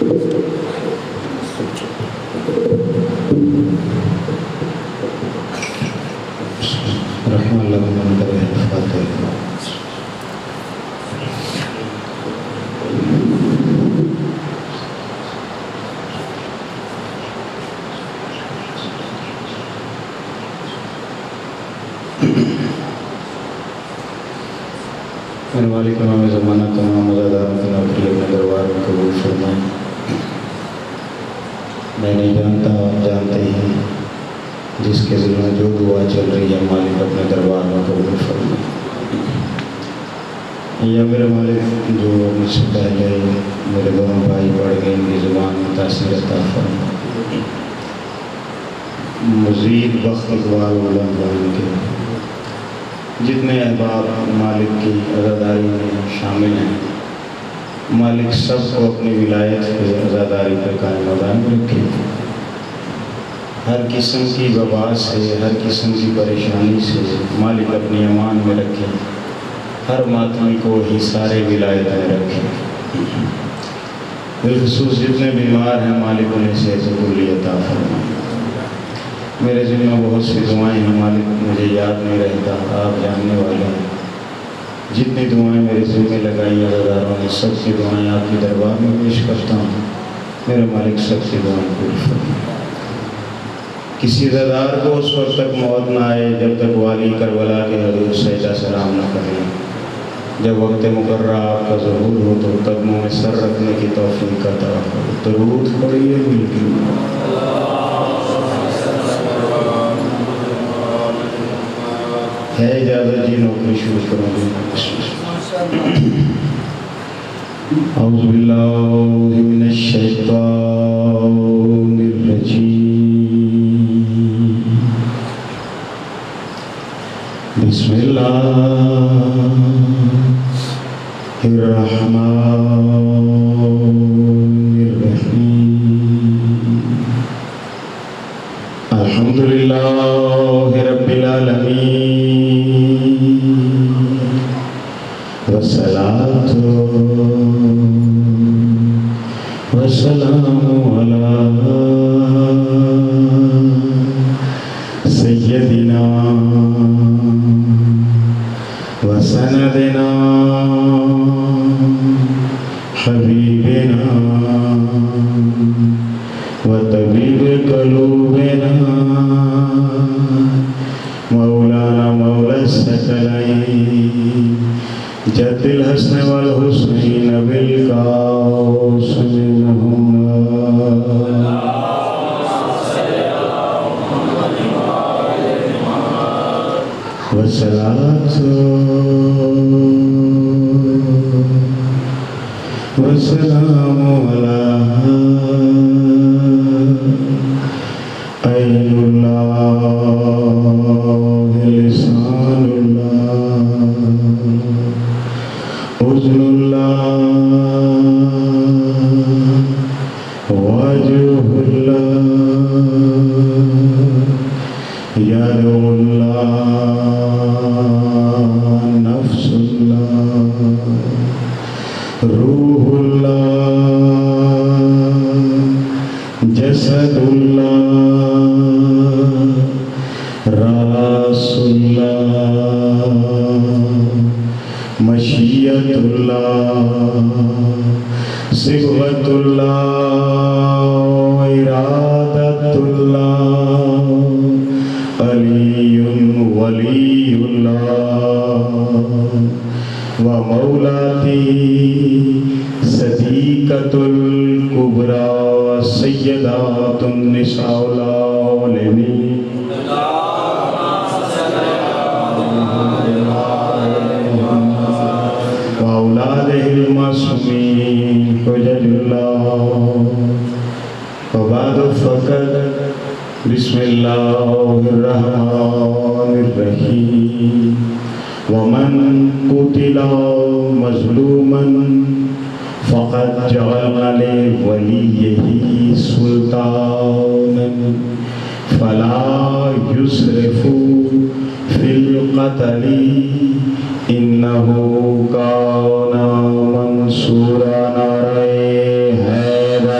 رحمہ اللہ منظر الفاتحہ۔ میرے مالک امام زمانہ تمام مزاداروں کے نوکری اپنے دربار میں قبول فرمائیں۔ میں نہیں جانتا، آپ جانتے ہیں، جس کے ذمہ جو دعا چل رہی ہے مالک اپنے دربار میں قبول فرمائیں۔ یا میرے مالک جو مجھ سے پہلے میرے دونوں بھائی پڑھ گئے، ان کی زبان میں تاثیر عطا فرمائیں، مزید وقت اقبال بلند ہو ان کے۔ جتنے احباب مالک کی عزاداری میں شامل ہیں، مالک سب کو اپنی ولایت کی عزاداری پر قائم و دائم رکھے۔ ہر قسم کی وبا سے، ہر قسم کی پریشانی سے مالک اپنی امان میں رکھے، ہر ماتمی کو ہی سارے ولایت میں رکھے۔ بالخصوص جتنے بیمار ہیں مالک انہیں صحت کلی عطا فرمائے۔ میرے ذمہ بہت سی دعائیں ہیں مالک، مجھے یاد نہیں رہتا، آپ جاننے والے ہیں۔ جتنی دعائیں میرے ذمہ لگائی عزاداروں نے، سب کی دعائیں آپ کے دربار میں پیش کرتا ہوں۔ میرے مالک سب کی دعائیں پوری فرمائیں۔ کسی عزادار کو اس وقت تک موت نہ آئے جب تک والی کربلا کے حضور سجدہ سلام نہ کریں۔ جب وقت مقررہ آپ کا ظہور ہو تو قدموں میں سر رکھنے کی توفیق عطا ہو۔ درود پڑھیے مل کے۔ ہے اجازت جی نوکری شروع کروں گی۔ اعوذ باللہ من الشیطان الرجیم، بسم اللہ الرحمن الرحیم، الحمدللہ رب العالمین، والصلاة والسلام علی سیدنا وسندنا حبیبنا وطبیب قلوبنا مولانا مولا الثقلین جد الحسن والحسین بالقاسم محمد والصلاة والسلام علی عین اللہ لسان اللہ اذن اللہ وجہ اللہ ید اللہ نفس اللہ روح اللہ جسد اللہ راس اللہ مشیت اللہ صبغت اللہ ارادت اللہ علی ولی اللہ ومولاتی صدیقۃ الکبریٰ سیدات النساء العالمین وأولادہ المعصومین حجج اللہ وبعد فقط بسم اللہ الرحمن الرحیم ومن قتل مظلوما فقد جعلنا لوليه سلطانا فلا يسرف في القتل إنه كان منصورا. نعرہ حیدر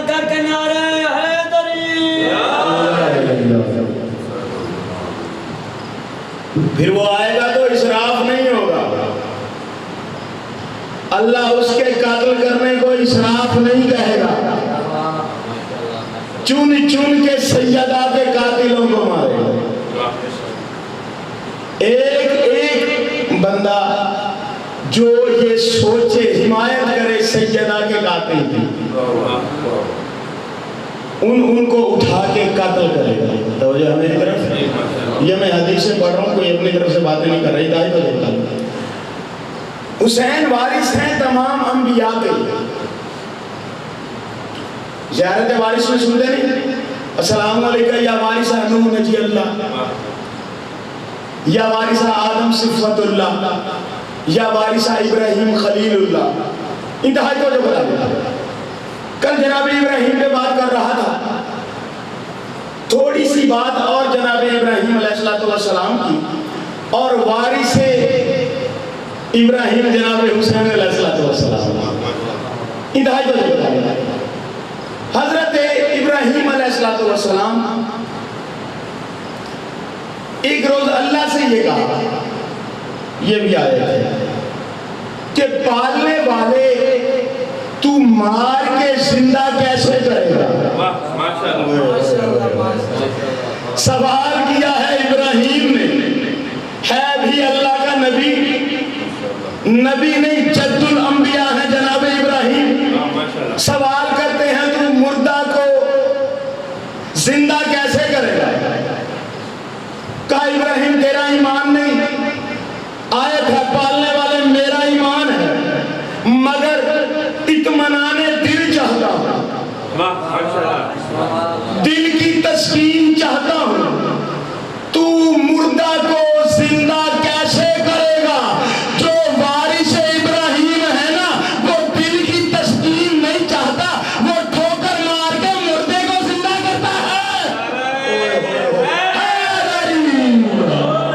بلند کر کے نعرہ حیدری. پھر وہ آئے گا تو اسراف نہیں ہوگا. اللہ اس کے قتل کرنے کو اسراف نہیں کہے گا. چن چن کے سیدہ کے قاتلوں کو مارے گا. ایک ایک بندہ جو یہ سوچے حمایت کرے سیدہ کے قاتل کی، ان کو اٹھا کے قتل کرے گا. توجہ میری طرف، یہ میں حدیث سے پڑھ رہا ہوں، کوئی اپنی طرف سے باتیں نہیں کر رہی. دائی تو دیکھتا ہوں. حسین وارث ہیں تمام انبیاء کے. زیارت وارث میں سنتے نہیں؟ السلام علیکم یا وارث نوح نجی اللہ، یا وارث آدم صفوت اللہ، یا وارث ابراہیم خلیل اللہ. انتہائی تو جو بتا دیا. کل جناب ابراہیم پہ بات کر رہا تھا، تھوڑی سی بات اور جناب ابراہیم علیہ السلام کی، اور وارث ابراہیم جناب حسین علیہ السلام. انتہائی تو جو بتا دیا. حضرت ابراہیم علیہ السلام ایک روز اللہ سے یہ کہا، یہ بھی آئے تھے کہ پالنے والے تو مار کے زندہ کیسے کرے گا. سوال کیا ہے ابراہیم نے، ہے بھی اللہ کا نبی، نبی نہیں جد الانبیاء ہے جناب ابراہیم. سوال کرتے ہیں تو مردہ کو زندہ کیسے کرے گا. کہا ابراہیم تیرا ایمان نہیں، آیت ہے پالنے والے میرا ایمان ہے، مگر اطمینان دل چاہتا ہوں، دل کی تسکین چاہتا ہوں. تو مردہ کو زندہ کیسے کرے گا؟ جو وارث ابراہیم ہے نا، وہ دل کی تسکین نہیں چاہتا، وہ ٹھوکر مار کے مردے کو زندہ کرتا ہے.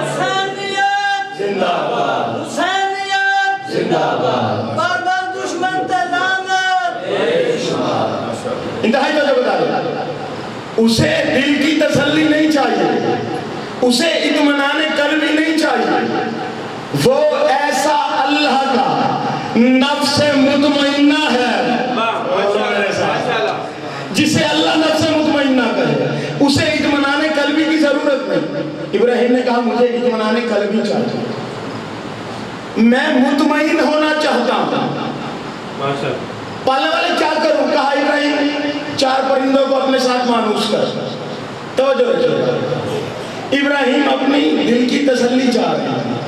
حسینیت زندہ باد، حسینیت زندہ باد. بار بار دشمن تے لعنت. انتہائی تو بتا دیا. اسے دل کی تسلی نہیں چاہیے، اسے اطمینان قلبی نہیں چاہیے. وہ ایسا اللہ کا نفس مطمئنہ ہے جسے اللہ نفس مطمئنہ کہے، اسے اطمینان قلبی کی ضرورت نہیں. ابراہیم نے کہا مجھے اطمینان قلبی چاہیے، میں مطمئن ہونا چاہتا ہوں. پالنے والے کیا کروں؟ کہا ابراہیم 4 پرندوں کو اپنے ساتھ مانوس کر. توجہ رکھیے، ابراہیم اپنی دل کی تسلی چاہ رہے ہیں.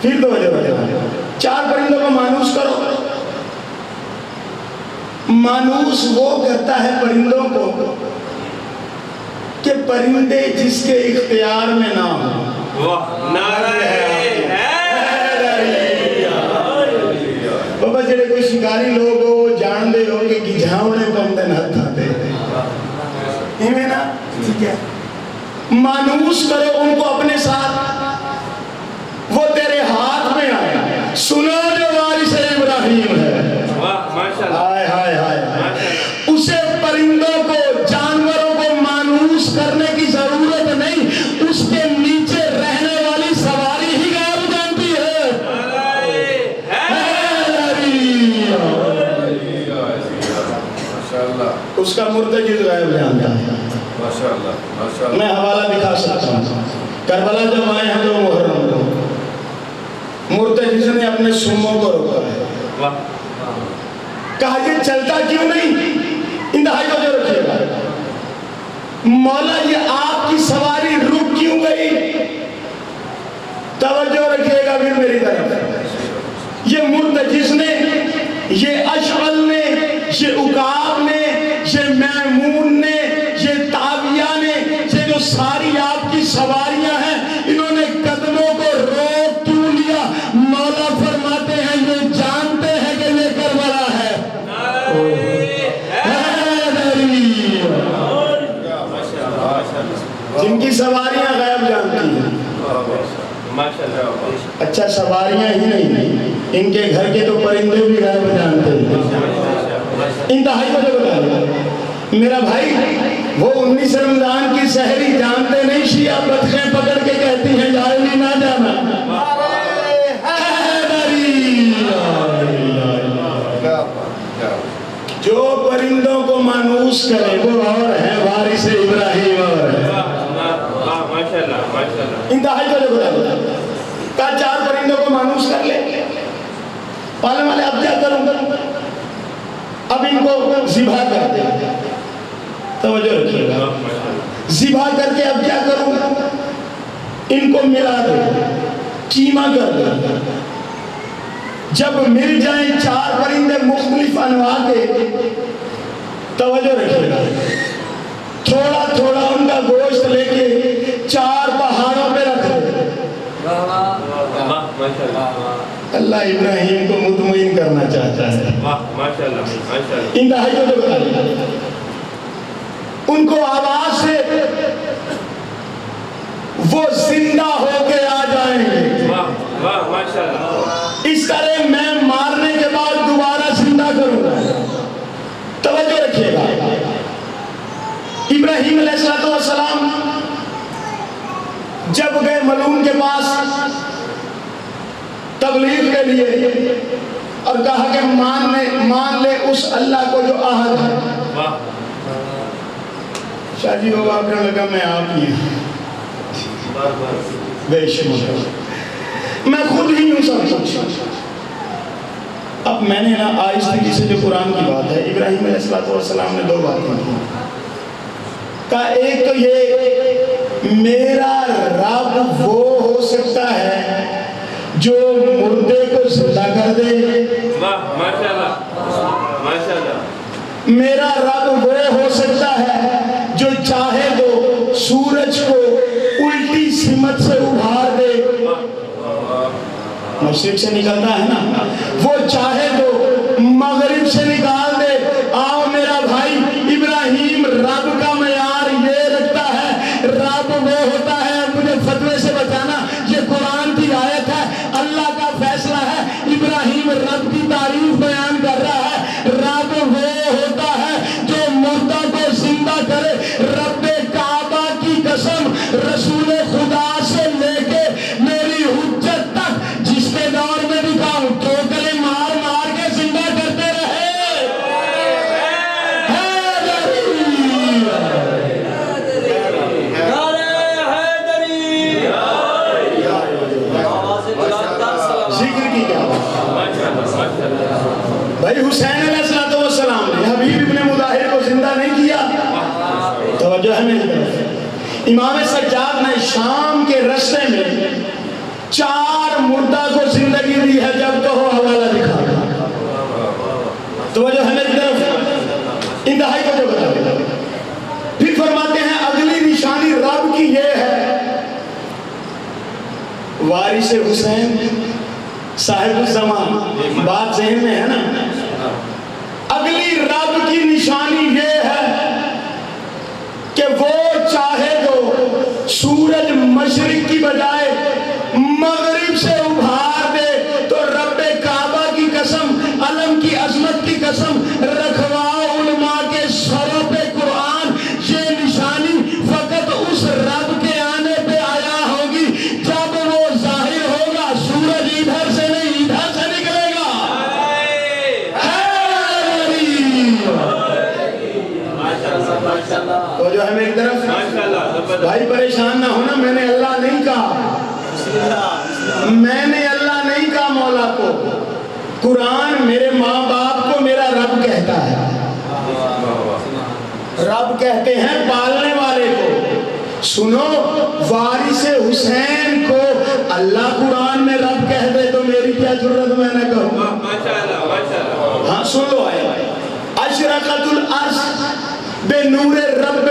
پھر توجہ رکھیے، 4 پرندوں کو مانوس کرو. مانوس وہ کرتا ہے پرندوں کو کہ پرندے جس کے اختیار میں نہ ہوں. نعرہ بابا جڑے کوئی شکاری لوگ ہو جان دے ہو کہ گجھاؤنے پمدے نہ تھاتے ایمیں نا، ٹھیک ہے. مانوس کرو ان کو اپنے ساتھ، وہ تیرے ہاتھ میں آئے. سنو جو وارث ابراہیم ہے، ہائے ہائے ہائے، اسے پرندوں کو جانوروں کو مانوس کرنے کی ضرورت نہیں، اس کے نیچے رہنے والی سواری ہی غائب جانتی ہے. اس کا مرتجز غائب جانتا ہے. میں حوالہ دکھا سکتا ہوں. کربلا جب آئے ہیں تو محرم کو مرتجز نے اپنے سموں کو روکا ہے. کہا یہ چلتا کیوں نہیں؟ انتہائی کو جو رکھیے گا، مولا یہ آپ کی سواری رک کیوں گئی؟ توجہ رکھیے گا پھر میری طرف. یہ مرتجز نے، یہ اشعل نے، یہ عقاب نے، یہ میمون نے، یہ تاویہ نے، یہ جو ساری آپ کی سواریاں ہیں، انہوں نے قدموں کو روک کیوں لیا؟ مولا فرماتے ہیں یہ جانتے ہیں کہ یہ کربلا ہے. جن کی سواریاں غائب جانتی ہیں. اچھا سواریاں ہی نہیں، ان کے گھر کے تو پرندے بھی غائب جانتے ہیں. انتہائی وجہ بتا دیا میرا بھائی، وہ 19 رمضان کی سحری جانتے نہیں، شیعہ بدخیں پکڑ کے کہتی ہیں یا علی نہ جانا، جو پرندوں کو مانوس کرے وہ اور ہے، وارث ابراہیم اور ہے۔ انتہائی وجہ بتا دیا کہا 4 پرندوں کو مانوس کر لے، پالنے والے اب کیا کروں، اب ان کو ذبح کر دے، توجہ رکھیے گا، ذبح کر کے اب کیا کروں، ان کو ملا دے، کیما کر دے، جب مل جائیں 4 پرندے مختلف انواع کے، توجہ رکھیے گا، تھوڑا تھوڑا ان کا گوشت لے کے 4 پہاڑوں پہ رکھ دے۔ اللہ ابراہیم کو مطمئن کرنا چاہتا ہے، انتہائی کو جو بتا دیا ان کو آواز سے وہ زندہ ہو کے آ جائیں گے، اس طرح میں مارنے کے بعد دوبارہ زندہ کروں گا۔ توجہ رکھیے گا، ابراہیم علیہ السلام جب گئے ملعون کے پاس تبلیغ کے لیے اور کہا کہ مان لے اس اللہ کو جو احد ہے، شاہ جی وہ واقعہ لگا میں آپ ہی ہوں، بے شک میں خود ہی ہوں سب کچھ۔ اب میں نے نا آہستگی سے جو قرآن کی بات ہے، ابراہیم علیہ السلام نے 2 باتیں کی، کہا ایک تو یہ میرا رب وہ ہو سکتا ہے جو مردے کو زندہ کر دے، میرا رب وہ ہو سکتا ہے جو چاہے تو سورج کو الٹی سمت سے اٹھار دے، مشرق سے نکلتا ہے نا، وہ چاہے تو مغرب سے نکال دے۔ آؤ میرا بھائی، ابراہیم رب کا معیار یہ رکھتا ہے، رب وہ ہوتا ہے، مجھے فتوے سے بچانا، یہ قرآن کی آیت ہے، اللہ کا فیصلہ ہے، ابراہیم رب کی تعریف بیان کر رہا ہے، رب وہ ہوتا ہے جو مردہ کو زندہ کرے۔ رب کعبہ کی قسم، رسول خدا سے لے کے میری حجت تک جس کے دور میں بھی کہا ٹھوکریں مار مار کے زندہ کرتے رہے۔ ذکر کی کیا بھائی، حسین علیہ السلام نے حبیب ابن مظاہر کو زندہ نہیں کیا، توجہ ہے میری طرف۔ امام سجاد نے شام کے رستے میں 4 مردہ کو زندگی دی ہے، جب تو حوالہ دکھا، توجہ ہے میری طرف، انتہائی کو جو بتا دیا۔ پھر فرماتے ہیں اگلی نشانی رب کی یہ ہے، وارث حسین صاحب الزمان، بات ذہن میں ہے نا، اگلی رب کی نشانی یہ ہے کہ وہ چاہے تو سورج مشرق کی بجائے مغرب سے ابھار دے، تو رب کعبہ کی قسم، علم کی عظمت کی قسم، رکھواؤ علماء کے سروں پہ قرآن، یہ نشانی فقط اس رب کے آنے پہ آیا ہوگی جب وہ ظاہر ہوگا، سورج ادھر سے نہیں ادھر سے نکلے گا۔ تو جو ہے میری طرف بھائی پریشان نہ ہونا، میں نے اللہ نہیں کہا، میں نے اللہ نہیں کہا مولا کو، قرآن میرے ماں باپ کو میرا رب کہتا ہے، رب کہتے ہیں پالنے والے کو۔ سنو، وارث حسین کو اللہ قرآن میں رب کہہ دے تو میری کیا ضرورت میں نہ کہوں۔ ہاں سن لو آئے، اشرقت الارض بے نور رب،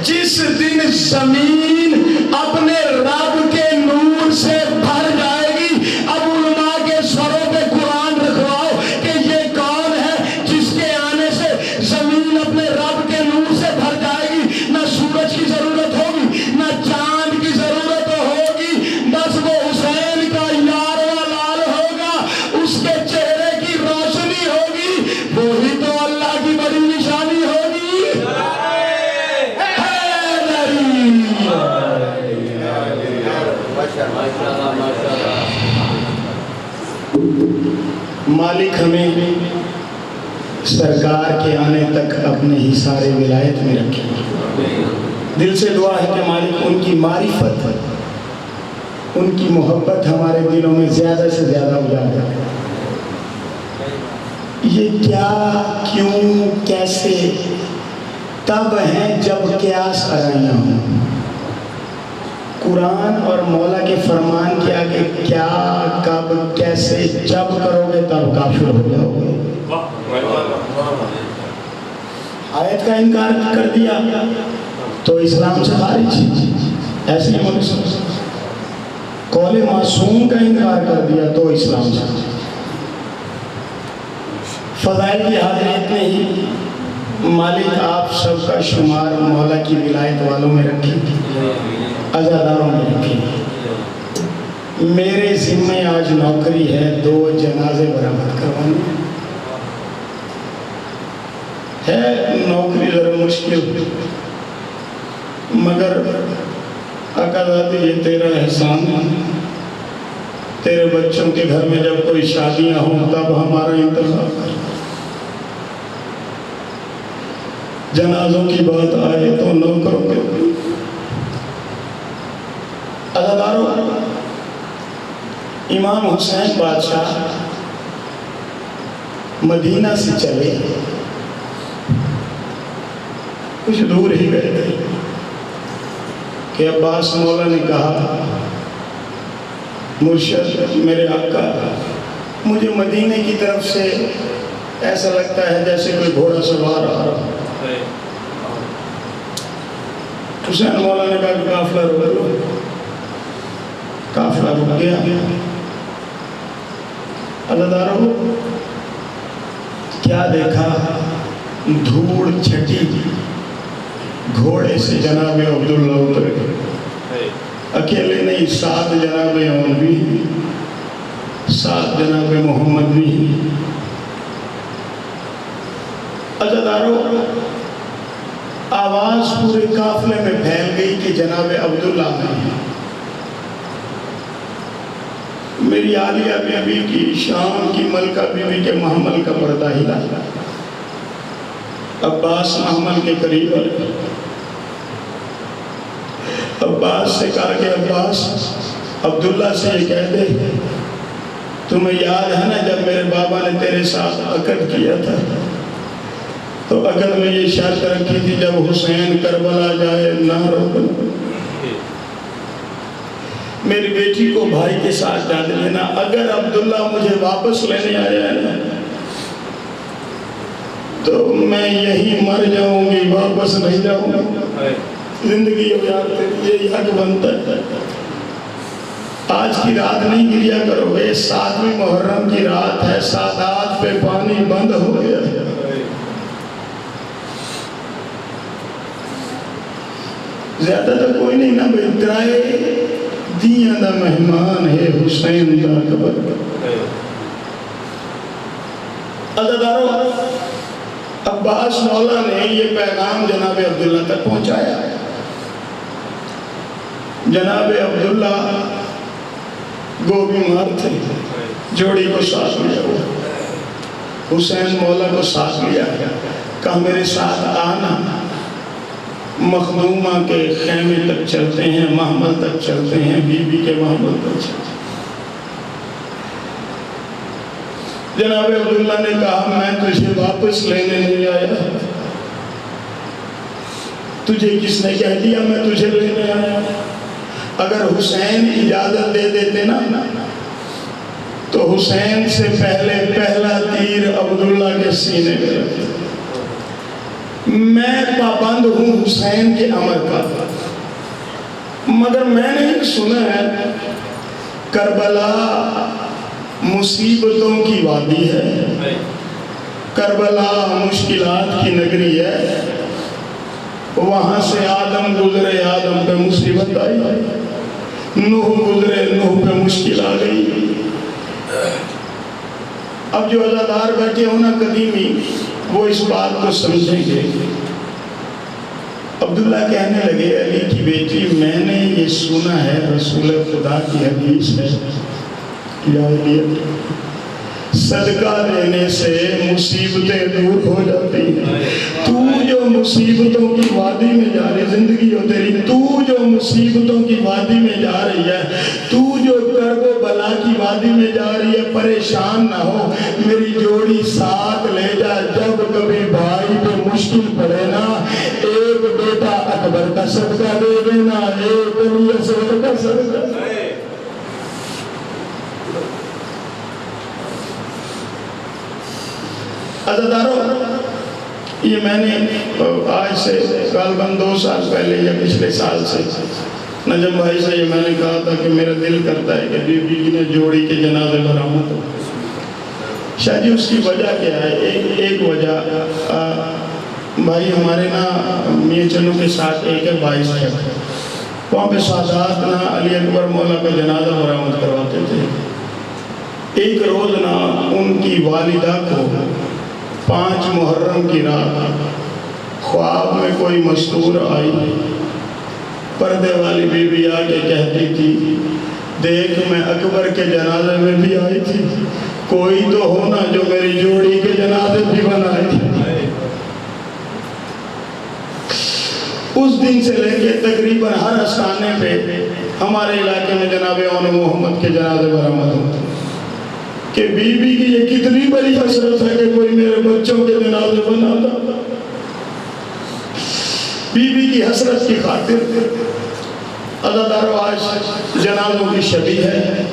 جس دن زمین اپنے رب کے نور سے بھر جائے گی۔ اب علماء کے سروں پہ قرآن رکھواؤ کہ یہ کون ہے جس کے آنے سے زمین اپنے رب کے نور سے بھر جائے گی، نہ سورج کی ضرورت ہوگی نہ چاند کی ضرورت ہوگی، بس وہ حسین کا یار و لال ہوگا، اس کے چہرے کی روشنی ہوگی، وہی تو اللہ مالک ہمیں سرکار کے آنے تک اپنے حصار ولایت میں رکھے. دل سے دعا ہے کہ مالک ان کی معرفت، ان کی محبت ہمارے دلوں میں زیادہ سے زیادہ اجاگر کرے. یہ کیا، کیوں، کیسے تب ہیں جب قیاس آرائیاں ہوں. قرآن اور مولا کے فرمان کے آگے کیا، کب، کیسے، جب کرو گے تب کافر ہو جاؤ گے. آیت کا انکار کر دیا تو اسلام سے خارج. ایسے ہی قول معصوم کا انکار کر دیا تو اسلام سے. فضائل کی حاضریت میں ہی مالک آپ سب کا شمار مولا کی ولایت والوں میں رکھیں، عزاداروں میں رکھیں. میرے ذمہ آج نوکری ہے 2 جنازے برآمد کروانے. ہے نوکری ذرا مشکل، مگر آقا ذاتی یہ تیرا احسان ہے. تیرے بچوں کے گھر میں جب کوئی شادیاں ہوں تب ہمارا انتظار کر. جنازوں کی بات آئے تو نوکروں کے عزاداروں. امام حسین بادشاہ مدینہ سے چلے، کچھ دور ہی گئے تھے کہ عباس مولا نے کہا مرشد میرے آقا، مجھے مدینے کی طرف سے ایسا لگتا ہے جیسے کوئی گھوڑا سوار آ رہا. حسین مولا نے کہا کہ قافلہ رک لو. قافلہ رک گیا. عزاداروں کیا دیکھا؟ دھوڑ چھٹی گھوڑے سے جناب عبداللہ اتر گئے. اکیلے نہیں، 7 جناب عمر بھی، 7 جناب محمد بھی. عزاداروں آواز پورے قافلے میں پھیل گئی کہ جناب عبداللہ میں. میری عالیہ بیوی کی، شام کی ملکہ بیوی کے محمل کا پردہ ہلا. عباس محمل کے قریب آئے. عباس سے کہا کہ عباس عبداللہ سے یہ کہہ دے تمہیں یاد ہے نا جب میرے بابا نے تیرے ساتھ عقد کیا تھا تو عقد میں یہ شرط رکھی تھی جب حسین کربلا جائے نہ روکنا. میری بیٹی کو بھائی کے ساتھ ڈال لینا. اگر عبداللہ مجھے واپس لینے آیا ہے نا تو میں یہی مر جاؤں گی، واپس نہیں جاؤں گی. زندگی یہ حق بنتا ہے. آج کی رات نہیں گریا کرو گے، 7ویں محرم کی رات ہے، سادات پہ پانی بند ہو گیا ہے. زیادہ تو کوئی نہیں نا بھائی. درائے دیاں دا مہمان ہے حسین دا قبر. عزاداروں عباس مولا نے یہ پیغام جناب عبداللہ تک پہنچایا. جناب عبداللہ گو بیمار تھے، جوڑی کو ساتھ لیا ہوا. حسین مولا کو ساتھ لیا، کہا میرے ساتھ آنا. مخدومہ کے خیمے تک چلتے ہیں، محمل تک چلتے ہیں، بی بی کے محمل تک چلتے ہیں. جناب عبداللہ نے کہا میں تجھے واپس لینے نہیں آیا. تجھے کس نے کہہ دیا میں تجھے لینے آیا؟ اگر حسین اجازت دے دیتے نا تو حسین سے پہلے پہلا تیر عبداللہ کے سینے میں رکھتے. میں پابند ہوں حسین کے امر کا، مگر میں نے سنا ہے کربلا مصیبتوں کی وادی ہے، کربلا مشکلات کی نگری ہے. وہاں سے آدم گزرے، آدم پہ مصیبت آئی. نوح گزرے، نوح پہ مشکل آ گئی. اب جو عزادار بیٹھے ہونا قدیمی وہ اس بات کو سمجھیں گے. عبداللہ کہنے لگے علی کی بیٹی میں نے یہ سنا ہے رسول خدا کی حدیث ہے یا علی صدقہ دینے سے مصیبتیں دور ہو جاتی ہیں. تو جو مصیبتوں کی وادی میں جا رہی زندگی ہو تیری, تو جو مصیبتوں کی وادی میں جا رہی ہے, تو جو کرب و بلا کی وادی میں جا رہی ہے, پریشان نہ ہو, میری جوڑی ساتھ لے جا. جب کبھی بھائی پہ مشکل پڑے نا, ایک بیٹا اکبر کا صدقہ دے دینا, ایک علی اصغر کا صدقہ. عزیزانو, یہ میں نے آج سے غالباً 2 سال پہلے یا پچھلے سال سے نجم بھائی سے یہ میں نے کہا تھا کہ میرا دل کرتا ہے کہ بی بی کی نے جوڑی کے جنازے برآمد ہو. شاید اس کی وجہ کیا ہے؟ ایک وجہ, بھائی ہمارے نا میاں چنو کے ساتھ ایک ہے 22 چک, وہاں پہ سادات نا علی اکبر مولا کا جنازہ برآمد کرواتے تھے. ایک روز نا ان کی والدہ کو 5 محرم کی رات خواب میں کوئی مستور آئی. پردے والی بی بی آ کے کہتی تھی, دیکھ میں اکبر کے جنازے میں بھی آئی تھی, کوئی تو ہونا جو میری جوڑی کے جنازے بھی بنائے. اس دن سے لے کے تقریباً ہر استانے پہ ہمارے علاقے میں جناب اون محمد کے جنازے برآمد ہوتے ہیں. کہ بی بی کی یہ کتنی بڑی حسرت ہے کہ کوئی میرے بچوں کے جنازے بناتا. بی بی کی حسرت کی خاطر عزادارو آج جنازوں کی شبی ہے.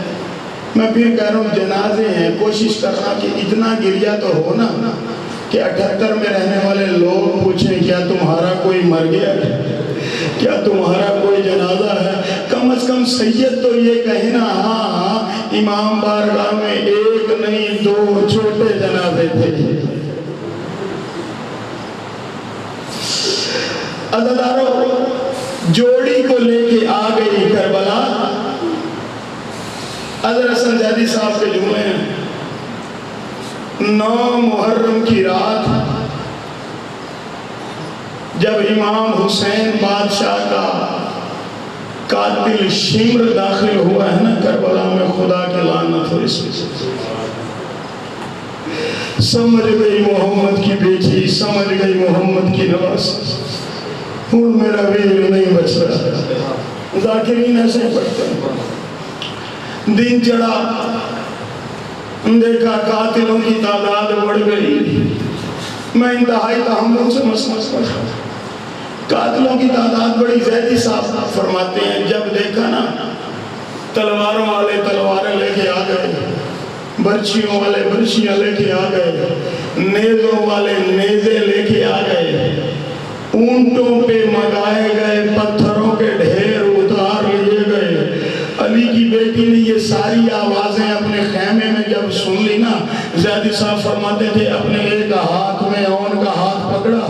میں پھر کہہ رہا ہوں جنازے ہیں, کوشش کرنا کہ اتنا گریہ تو ہونا کہ 78 میں رہنے والے لوگ پوچھیں کیا تمہارا کوئی مر گیا ہے, کیا تمہارا کوئی جنازہ ہے. کم از کم سید تو یہ کہنا ہاں امام بارگاہ میں 1 نہیں 2 چھوٹے جنازے تھے. عزادارو, جوڑی کو لے کے آ گئی کربلا. حضرت حسن زیدی صاحب کے جملے ہیں, 9 محرم کی رات جب امام حسین بادشاہ کا قاتل شمر داخل ہوا ہے نا کربلا میں, خدا کی لعنت ہو اس میں. سمجھ گئی محمد کی بیٹی, سمجھ گئی محمد کی نواز, ہوں میرا ویر نہیں بچ رہا. ذاکرین ایسے پڑھتے ہیں. دن چڑھا, دیکھا قاتلوں کی تعداد بڑھ گئی. میں انتہائی تحمل سے مسمس پڑھا. قاتلوں کی تعداد بڑی. زیدی صاحب فرماتے ہیں جب دیکھا نا تلواروں والے تلواریں لے کے آ گئے, برچیوں والے برچیاں لے کے آ گئے, نیزوں والے نیزے لے کے آ گئے, اونٹوں پہ مگائے گئے پتھروں کے ڈھیر اتار لیے گئے. علی کی بیٹی نے یہ ساری آوازیں اپنے خیمے میں جب سن لی نا, زیدی صاحب فرماتے تھے اپنے ایک ہاتھ میں اون کا ہاتھ پکڑا,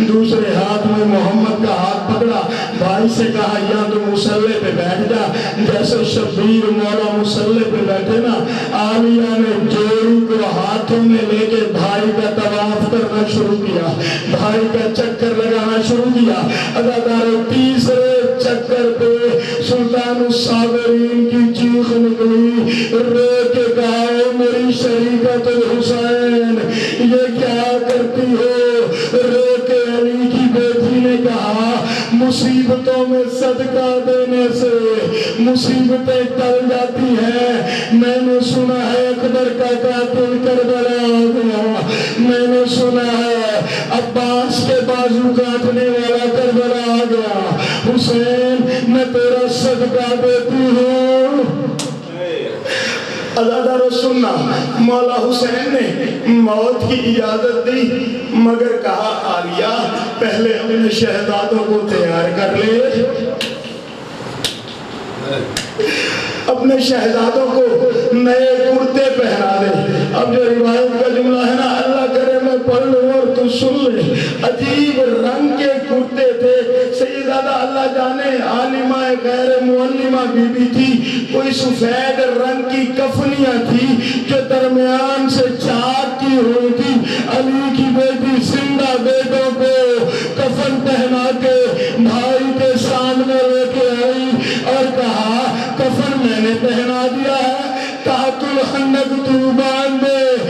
دوسرے ہاتھ میں محمد کا ہاتھ پکڑا, بھائی سے کہا یا تو مصلے پہ بیٹھ جا, جیسے شبیر مولا مصلے پہ بیٹھے نا. عالیہ نے جوڑی کو ہاتھوں میں لے کے بھائی کا طواف کرنا شروع کیا, بھائی کا چکر لگانا شروع کیا. عزادارو, تیسرے چکر پہ سلطان الصابرین کی چیخ نکلی, رو کے کہا میری شریکت الحسین یہ کیا کرتی ہو. رو کے علی کی بیٹی نے کہا مصیبتوں میں صدقہ دینے سے مصیبتیں ٹل جاتی ہیں. میں نے سنا ہے اکبر کا قاتل کربلا آ گیا, میں نے سنا ہے عباس کے بازو کاٹنے والا کربلا آ گیا. حسین میں تیرا صدقہ دیتی ہوں. عزادارو سننا, مولا حسین نے موت کی اجازت دی, مگر کہا عالیہ پہلے اپنے شہزادوں کو تیار کر لے, اپنے شہزادوں کو نئے کرتے پہنا دے. اب جو روایت کا جملہ ہے نا, اللہ کرے میں پڑھ لوں اور تو سن لے. عجیب رنگ کے کرتے تھے. سیدہ اللہ جانے عالمہ غیر معلمہ بی بی تھی, کوئی سفید رنگ کی کفنیاں تھی جو درمیان سے چاک کی ہوئی تھی. علی کی بیٹی زندہ بیٹوں کو کفن پہنا کے بھائی کے سامنے لے کے آئی اور کہا کفن میں نے پہنا دیا ہے, تحت الحنک تو باندھ دے,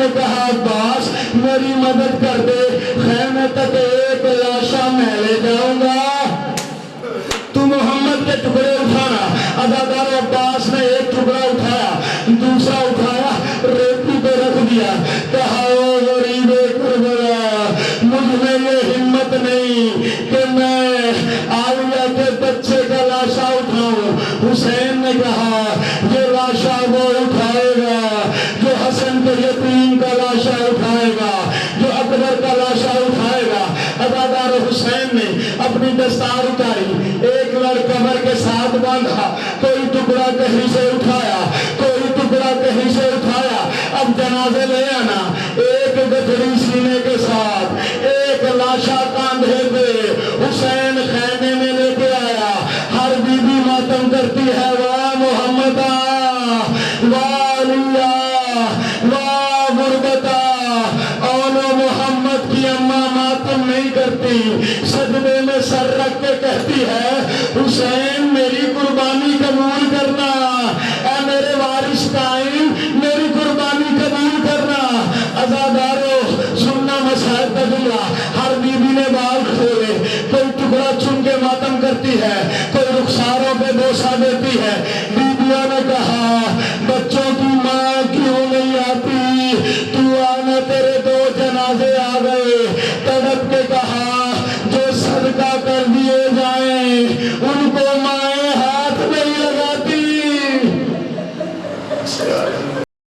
نے کہا عباس میری مدد کر دے، خیمے تک ایک لاشا میں لے جاؤں گا، تو محمد کے ٹکڑے اٹھانا۔ عزادار عباس نے ایک ٹکڑا اٹھایا، دوسرا اٹھایا، ریتی پہ رکھ دیا، کہا او غریب کربلا، مجھ میں یہ ہمت نہیں کہ میں عالیہ کے بچے کا لاشا اٹھاؤں۔ حسین نے کہا یہ لاشا وہ اٹھائے گا جو حسن کے یتیم کا لاشا اٹھائے گا، جو اکبر کا لاشا اٹھائے گا۔ عزادار حسین نے اپنی دستار اتاری، ایک لڑ کمر کے ساتھ باندھا، کوئی ٹکڑا کہیں سے اٹھایا، کوئی ٹکڑا کہیں سے اٹھایا۔ اب جنازے لے آنا، ایک گٹھڑی سینے کے ساتھ، ایک لاشا کاندھے پہ، حسین خیمے میں لے کے آیا۔ ہر بی بی ماتم کرتی ہے، واہ محمدہ، واہ علیہ، واہ غربتہ۔ اولو محمد کی اماں ماتم نہیں کرتی، سجدے میں سر رکھ کے کہتی ہے حسین میری قربانی قبول کرنا، اے میرے وارث قائم میری قربانی قبول کرنا۔ عزادارو سننا مسائل کا جملہ، ہر بی بی نے بال کھولے، کوئی ٹکڑا چن کے ماتم کرتی ہے، کوئی رخساروں پہ بوسہ دیتی ہے۔ بیویوں نے کہا بچوں کی